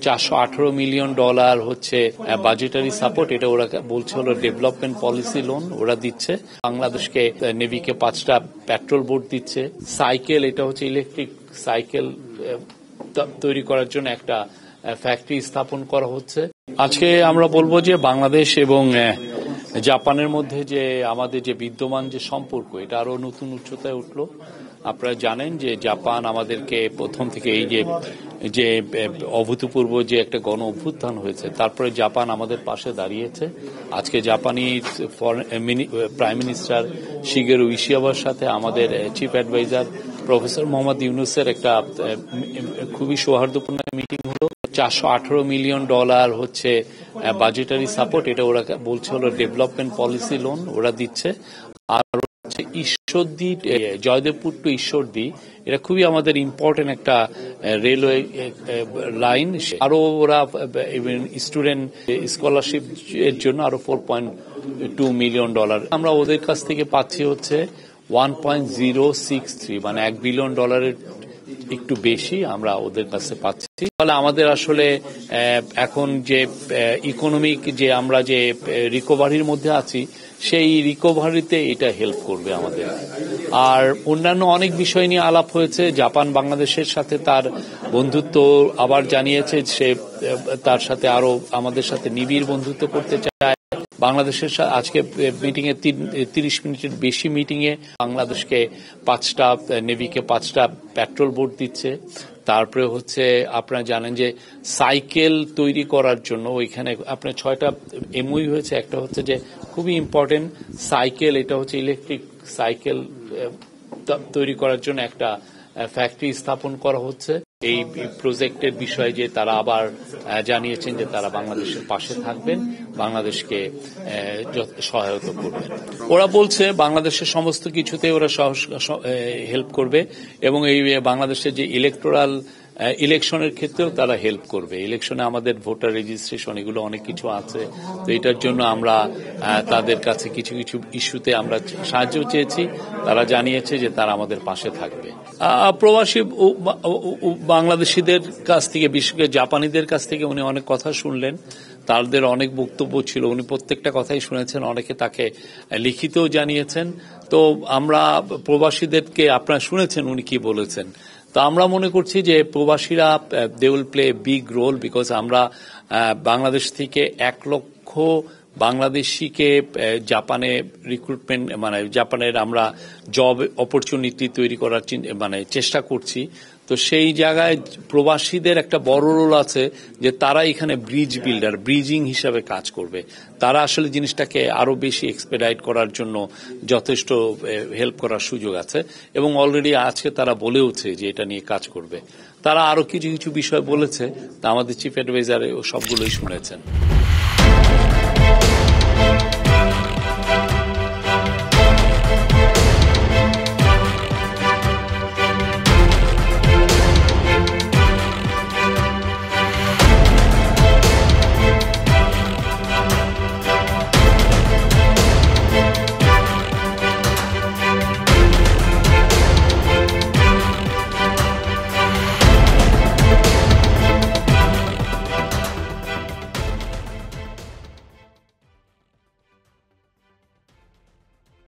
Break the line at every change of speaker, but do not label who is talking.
$418 million হচ্ছে budgetary support. এটা ওরা বলছে হলো ডেভেলপমেন্ট পলিসি লোন ওরা দিচ্ছে। বাংলাদেশকে নেভিকে 5টা পেট্রোল বোট দিচ্ছে। সাইকেল, এটা হচ্ছে ইলেকট্রিক সাইকেল তৈরি করার জন্য একটা ফ্যাক্টরি স্থাপন করা হচ্ছে। আজকে আমরা বলবো যে বাংলাদেশ এবং জাপানের মধ্যে যে আমাদের যে বিদ্যমান যে সম্পর্ক, এটা আরো নতুন উচ্চতায় উঠলো। আপনারা জানেন যে জাপান আমাদেরকে প্রথম থেকে এই যে অভূতপূর্ব যে একটা গণ অভ্যুত্থান হয়েছে, তারপরে জাপান আমাদের পাশে দাঁড়িয়েছে। আজকে জাপানি প্রাইম মিনিস্টার শিগেরু ইশিকাওয়ার সাথে আমাদের চিফ অ্যাডভাইজার প্রফেসর মোহাম্মদ ইউনুসের একটা খুবই সৌহার্দ্যপূর্ণ মিটিং হলো। $418 মিলিয়ন হচ্ছে বাজেটারি সাপোর্ট। এটা ওরা বলছে হলো ডেভেলপমেন্ট পলিসি লোন ওরা দিচ্ছে। আর হচ্ছে ঈশ্বরদী, জয়দেবপুর টু ঈশ্বরদী, এটা খুবই আমাদের ইম্পর্টেন্ট একটা রেলওয়ে লাইন। আরো ওরা স্টুডেন্ট স্কলারশিপ এর জন্য আরো $4.2 মিলিয়ন। আমরা ওদের কাছ থেকে পাচ্ছি হচ্ছে 1.063, মানে $1 বিলিয়ন একটু বেশি আমরা ওদের কাছে পাচ্ছি। তাহলে আমাদের আসলে এখন যে ইকোনমিক যে আমরা যে রিকভারির মধ্যে আছি, সেই রিকভারিতে এটা হেল্প করবে আমাদের। আর অন্যান্য অনেক বিষয় নিয়ে আলাপ হয়েছে। জাপান বাংলাদেশের সাথে তার বন্ধুত্ব আবার জানিয়েছে, সে তার সাথে আরো আমাদের সাথে নিবিড় বন্ধুত্ব করতে চায়। বাংলাদেশের আজকে মিটিং এ 30 মিনিটের বেশি মিটিং এ বাংলাদেশকে নেভিকে 5টা পেট্রোল বোট দিচ্ছে। তারপরে হচ্ছে আপনারা জানেন যে সাইকেল তৈরি করার জন্য ওইখানে আপনার 6টা এমওইউ হয়েছে। একটা হচ্ছে যে খুবই ইম্পর্টেন্ট সাইকেল, এটা হচ্ছে ইলেকট্রিক সাইকেল তৈরি করার জন্য একটা ফ্যাক্টরি স্থাপন করা হচ্ছে। এই প্রজেক্টের বিষয়ে যে তারা আবার জানিয়েছেন যে তারা বাংলাদেশের পাশে থাকবেন, বাংলাদেশকে সহায়তা করবেন। ওরা বলছে বাংলাদেশের সমস্ত কিছুতে ওরা হেল্প করবে এবং এই বাংলাদেশের যে ইলেকশনের ক্ষেত্রেও তারা হেল্প করবে। ইলেকশনে আমাদের ভোটার রেজিস্ট্রেশন এগুলো অনেক কিছু আছে, তো এটার জন্য আমরা তাদের কাছে কিছু কিছু ইস্যুতে আমরা সাহায্য চেয়েছি। তারা জানিয়েছে যে তারা আমাদের পাশে থাকবে। প্রবাসী বাংলাদেশিদের কাছ থেকে, বিশেষ করে জাপানিদের কাছ থেকে উনি অনেক কথা শুনলেন। তাদের অনেক বক্তব্য ছিল, উনি প্রত্যেকটা কথাই শুনেছেন, অনেকে তাকে লিখিতও জানিয়েছেন। তো আমরা প্রবাসীদেরকে, আপনারা শুনেছেন উনি কি বলেছেন। তো আমরা মনে করছি যে প্রবাসীরা they will play big role, because আমরা বাংলাদেশ থেকে 1 লক্ষ বাংলাদেশিকে জাপানে রিক্রুটমেন্ট, মানে জাপানের আমরা জব অপরচুনিটি তৈরি করার চেষ্টা করছি। তো সেই জায়গায় প্রবাসীদের একটা বড় রোল আছে যে তারা এখানে ব্রিজ বিল্ডার, ব্রিজিং হিসাবে কাজ করবে। তারা আসলে জিনিসটাকে আরো বেশি এক্সপেডাইট করার জন্য যথেষ্ট হেল্প করার সুযোগ আছে এবং অলরেডি আজকে তারা বলেওছে যে এটা নিয়ে কাজ করবে। তারা আরো কিছু কিছু বিষয় বলেছে, তা আমাদের চিফ অ্যাডভাইজার সবগুলোই শুনেছেন।